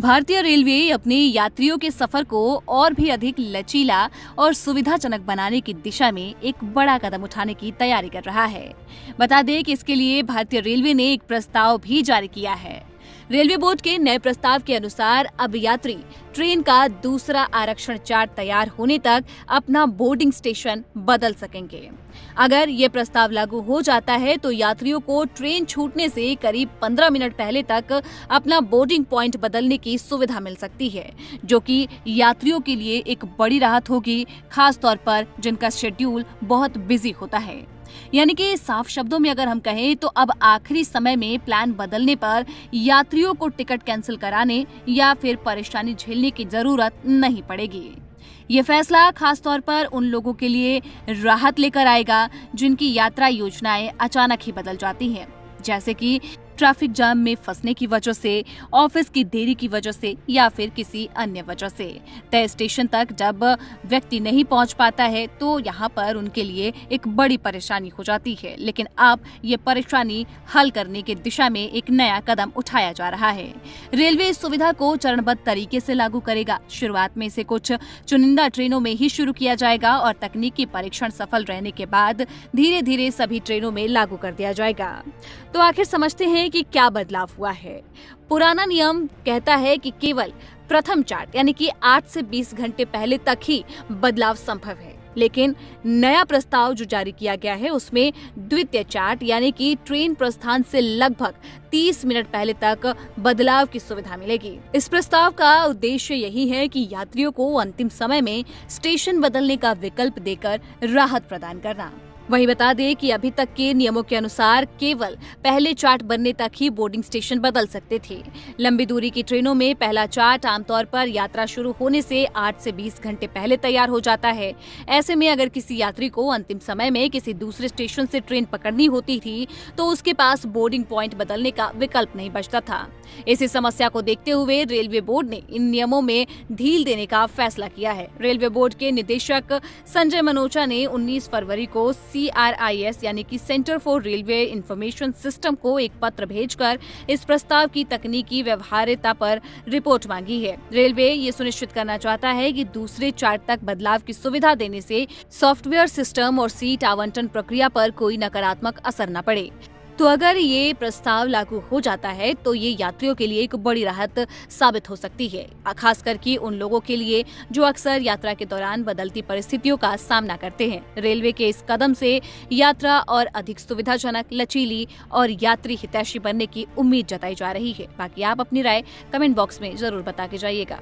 भारतीय रेलवे अपने यात्रियों के सफर को और भी अधिक लचीला और सुविधाजनक बनाने की दिशा में एक बड़ा कदम उठाने की तैयारी कर रहा है। बता दें कि इसके लिए भारतीय रेलवे ने एक प्रस्ताव भी जारी किया है। रेलवे बोर्ड के नए प्रस्ताव के अनुसार अब यात्री ट्रेन का दूसरा आरक्षण चार्ट तैयार होने तक अपना बोर्डिंग स्टेशन बदल सकेंगे। अगर ये प्रस्ताव लागू हो जाता है तो यात्रियों को ट्रेन छूटने से करीब 15 मिनट पहले तक अपना बोर्डिंग पॉइंट बदलने की सुविधा मिल सकती है, जो कि यात्रियों के लिए एक बड़ी राहत होगी, खास तौर पर जिनका शेड्यूल बहुत बिजी होता है। यानी कि साफ शब्दों में अगर हम कहें तो अब आखिरी समय में प्लान बदलने पर यात्रियों को टिकट कैंसिल कराने या फिर परेशानी झेलने की जरूरत नहीं पड़ेगी। ये फैसला खास तौर पर उन लोगों के लिए राहत लेकर आएगा जिनकी यात्रा योजनाएं अचानक ही बदल जाती हैं, जैसे कि ट्रैफिक जाम में फंसने की वजह से, ऑफिस की देरी की वजह से या फिर किसी अन्य वजह से। तय स्टेशन तक जब व्यक्ति नहीं पहुंच पाता है तो यहाँ पर उनके लिए एक बड़ी परेशानी हो जाती है, लेकिन अब ये परेशानी हल करने की दिशा में एक नया कदम उठाया जा रहा है। रेलवे इस सुविधा को चरणबद्ध तरीके से लागू करेगा। शुरुआत में इसे कुछ चुनिंदा ट्रेनों में ही शुरू किया जाएगा और तकनीकी परीक्षण सफल रहने के बाद धीरे धीरे सभी ट्रेनों में लागू कर दिया जाएगा। तो आखिर समझते हैं कि क्या बदलाव हुआ है। पुराना नियम कहता है कि केवल प्रथम चार्ट यानी कि 8 से 20 घंटे पहले तक ही बदलाव संभव है, लेकिन नया प्रस्ताव जो जारी किया गया है उसमें द्वितीय चार्ट यानी कि ट्रेन प्रस्थान से लगभग 30 मिनट पहले तक बदलाव की सुविधा मिलेगी। इस प्रस्ताव का उद्देश्य यही है कि यात्रियों को अंतिम समय में स्टेशन बदलने का विकल्प देकर राहत प्रदान करना। वहीं बता दें कि अभी तक के नियमों के अनुसार केवल पहले चार्ट बनने तक ही बोर्डिंग स्टेशन बदल सकते थे। लंबी दूरी की ट्रेनों में पहला चार्ट आमतौर पर यात्रा शुरू होने से 8 से 20 घंटे पहले तैयार हो जाता है। ऐसे में अगर किसी यात्री को अंतिम समय में किसी दूसरे स्टेशन से ट्रेन पकड़नी होती थी तो उसके पास बोर्डिंग पॉइंट बदलने का विकल्प नहीं बचता था। इसी समस्या को देखते हुए रेलवे बोर्ड ने इन नियमों में ढील देने का फैसला किया है। रेलवे बोर्ड के निदेशक संजय मनोचा ने 19 फरवरी को CRIS यानी कि centre for railway information system को एक पत्र भेजकर इस प्रस्ताव की तकनीकी व्यवहार्यता पर रिपोर्ट मांगी है। रेलवे ये सुनिश्चित करना चाहता है कि दूसरे चार्ट तक बदलाव की सुविधा देने से सॉफ्टवेयर सिस्टम और सीट आवंटन प्रक्रिया पर कोई नकारात्मक असर न पड़े। तो अगर ये प्रस्ताव लागू हो जाता है तो ये यात्रियों के लिए एक बड़ी राहत साबित हो सकती है, खासकर कि उन लोगों के लिए जो अक्सर यात्रा के दौरान बदलती परिस्थितियों का सामना करते हैं। रेलवे के इस कदम से यात्रा और अधिक सुविधाजनक, लचीली और यात्री हितैषी बनने की उम्मीद जताई जा रही है। बाकी आप अपनी राय कमेंट बॉक्स में जरूर बता के जाइएगा।